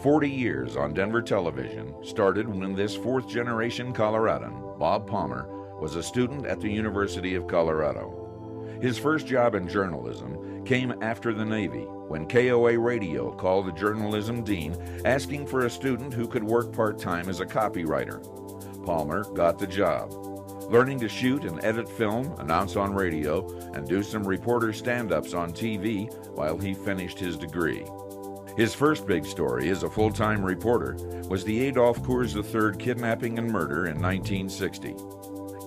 40 years on Denver television started when this fourth-generation Coloradan, Bob Palmer, was a student at the University of Colorado. His first job in journalism came after the Navy, when KOA Radio called the journalism dean asking for a student who could work part-time as a copywriter. Palmer got the job, learning to shoot and edit film, announce on radio, and do some reporter stand-ups on TV while he finished his degree. His first big story as a full-time reporter was the Adolph Coors III kidnapping and murder in 1960.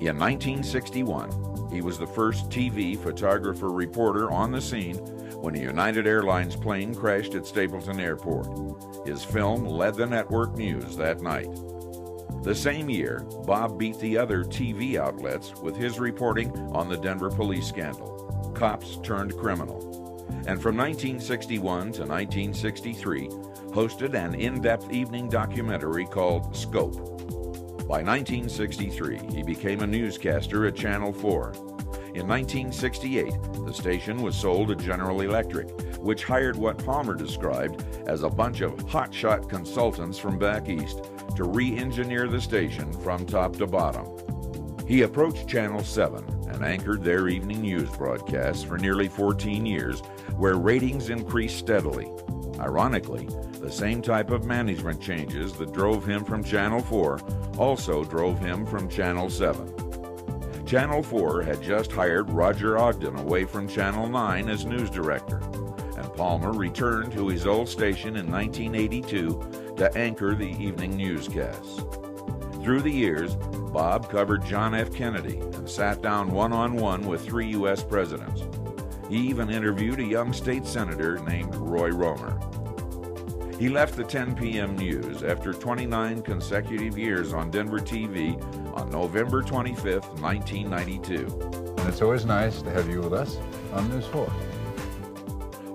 In 1961, he was the first TV photographer-reporter on the scene when a United Airlines plane crashed at Stapleton Airport. His film led the network news that night. The same year, Bob beat the other TV outlets with his reporting on the Denver police scandal, Cops Turned Criminal, and from 1961 to 1963, hosted an in-depth evening documentary called Scope. By 1963, he became a newscaster at Channel 4. In 1968, the station was sold to General Electric, which hired what Palmer described as a bunch of hotshot consultants from back east to re-engineer the station from top to bottom. He approached Channel 7 and anchored their evening news broadcasts for nearly 14 years, where ratings increased steadily. Ironically, the same type of management changes that drove him from Channel 4 also drove him from Channel 7. Channel 4 had just hired Roger Ogden away from Channel 9 as news director, and Palmer returned to his old station in 1982 to anchor the evening newscasts. Through the years, Bob covered John F. Kennedy and sat down one-on-one with 3 U.S. presidents. He even interviewed a young state senator named Roy Romer. He left the 10 p.m. news after 29 consecutive years on Denver TV on November 25, 1992. And it's always nice to have you with us on News 4.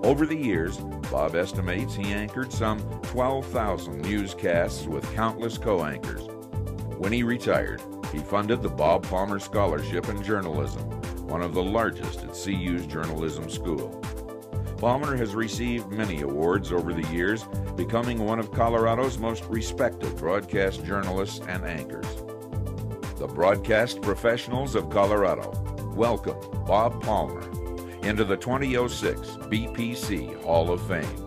Over the years, Bob estimates he anchored some 12,000 newscasts with countless co-anchors. When he retired, he funded the Bob Palmer Scholarship in Journalism, one of the largest at CU's journalism school. Palmer has received many awards over the years, becoming one of Colorado's most respected broadcast journalists and anchors. The Broadcast Professionals of Colorado welcome Bob Palmer into the 2006 BPC Hall of Fame.